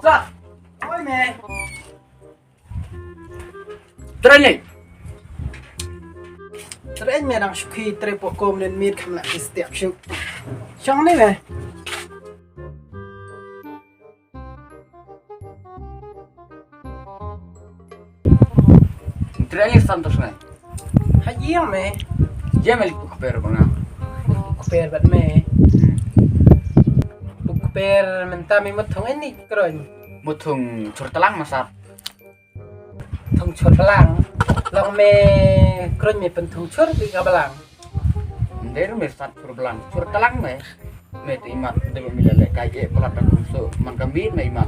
Sat. Oi mẹ. Training. Training mẹ đang suy tre bộ công nên miết khăm lại cái step shoot. Trong này mẹ. Training santos này. Hai gì mẹ? Jamel kuper bang. Kuper bat mẹ. Kuper minta mi mất thong ini keren. Mutung curtelang masat. Thong chur belang. Long me keren me pen thong chur di belang. Dari mesat curbelang curtelang me. Me tu imat debe milale kaje pelat aku so man kambit me imat.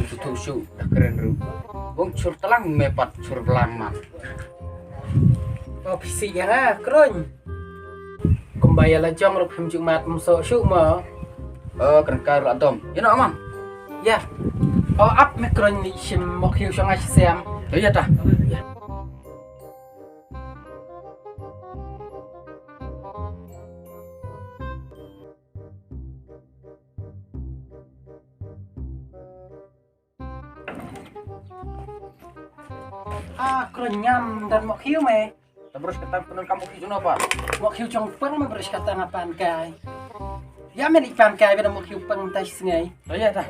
Tutu su dah keren ru. Wong curtelang me pat curbelang man. Oh fisik yang ah keren. Kembaya la jong rup him jumat mso su mo. Keren kau atom. You know man. Ya. Oh up me keren ni sim mok hiu song as sem. Iya dah. Keren nyam dan mok hiu me. Terus kita penon kamu hijau apa? Mok hiu jong peng me beres kata ngapan kai. Ya me di pan kai pada mok hiu peng tai sengai. Iya dah.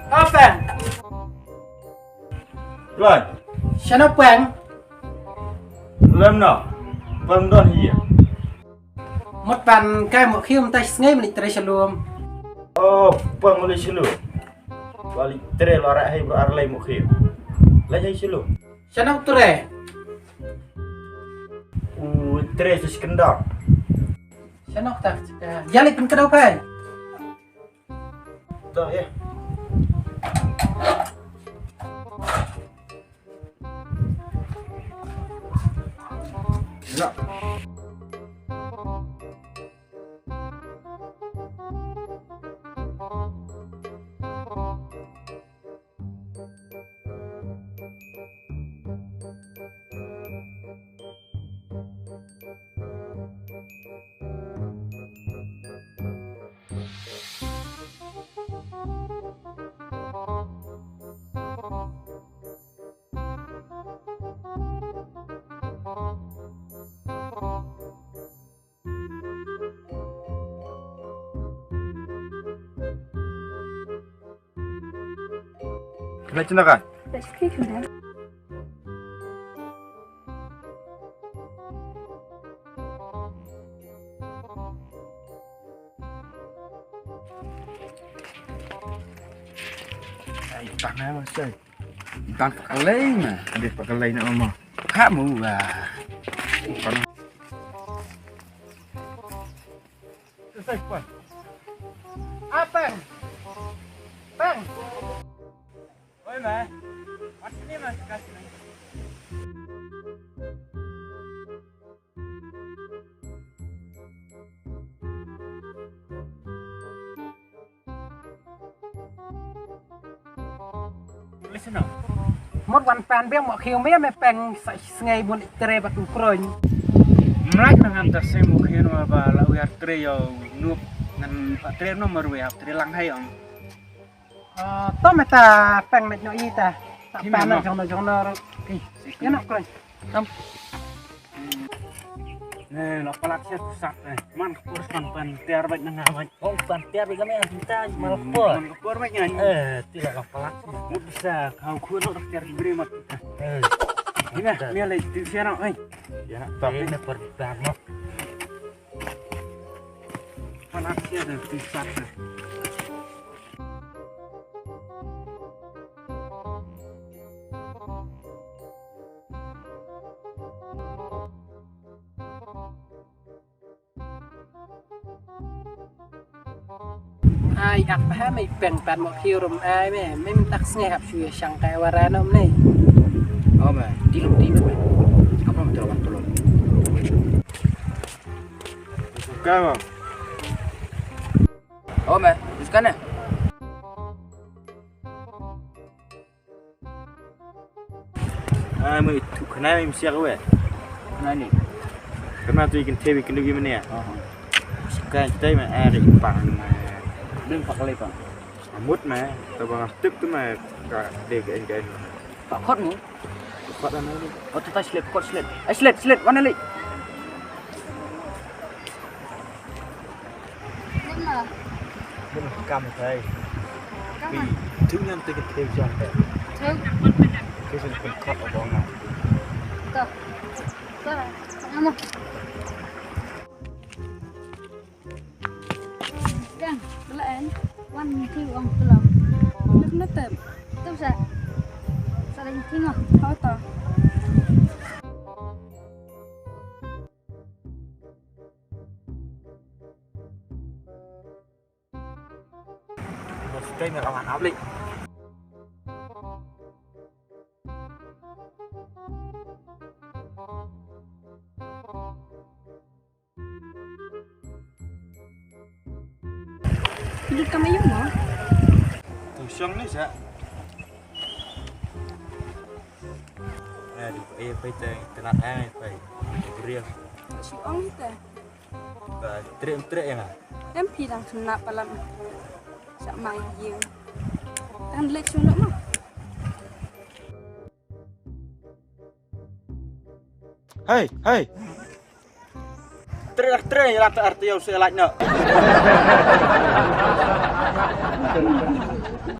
Open. Rồi, Shano peng. lâm nào, vâng đơn gì? Một pan kai mok hiu tai sengai me tre shalom. Vâng lên xin lỗi. Balik tre lo hay bro arlay một khi. Lấy hay xin lỗi. Shano tre. Tre sẽ skandal. Shano tak. Jali pen kedau pai. Tuh ya. Dạ. Lấy chân kan? Let's click on that. Tak nak masuk. Tak pakai mà. Ada pakai lain nak mama. Kamu lah. Selesai puan. Peng. Peng. Oi mah. Macam ni mas kasih. Listen now. Mộtวันpan biang mok hiu me me peng sai sengai bun tre batu keren. Melaik dengan tasnya mungkin apa lau ya tre yo nup dengan tre no meru ya tre lang hai om. To meta peng met no ita. Tak panas jangan enak kan. Nih, lo pelaknya susah man kurus pan tiar baik nang awan. Oh, pantiar kami yang kita malah por. Man kur baik nyan. Tidak lo pelak. Mut bisa kau kur lo tiar beri mat. Ini dia lagi di sana, Ya, tapi ini pertama. pelaknya dah susah. Ai apa mai pen pan mo khirum ai meไม่มีตักsnap ช่วยช่างไกวารานมนี่ Oh me, tiluk di me. Apa mau terlawan tolong? Suka bang. Oh me, teruskan ya. Mới thuộc khả năng em xe cái vậy. Nah ini. Karena tu ikan tebi ikan lagi mana ya? Sekarang kita mà ada bằng mà Belum pakai lepas. mút mà tao bằng tức tu mà cả để cái Pak kot mu. phát ra nó đi. Oh tu slip, kot slip. Slip, mana li? Bên cầm thầy. Vì thứ nhân tôi cái tebi giòn đấy. Cái sự phân khóa ở bóng nào. Đang, lại one two on below. Lúc nó tầm, tôi sẽ đình thiên ngọc, thôi tỏ. Một cây mà làm áo lịch. Đi cầm mấy giống hả? Từ xong đấy sao? Nè đi phải chơi cái nát ai phải riêng. Chị ông hết rồi. Và trễ em à? Em phi đang thầm nạp bà lắm. Dạ mày nhiều. Đang lệch xuống nữa mà. Hey, hey. Trễ là arti yang saya like nak.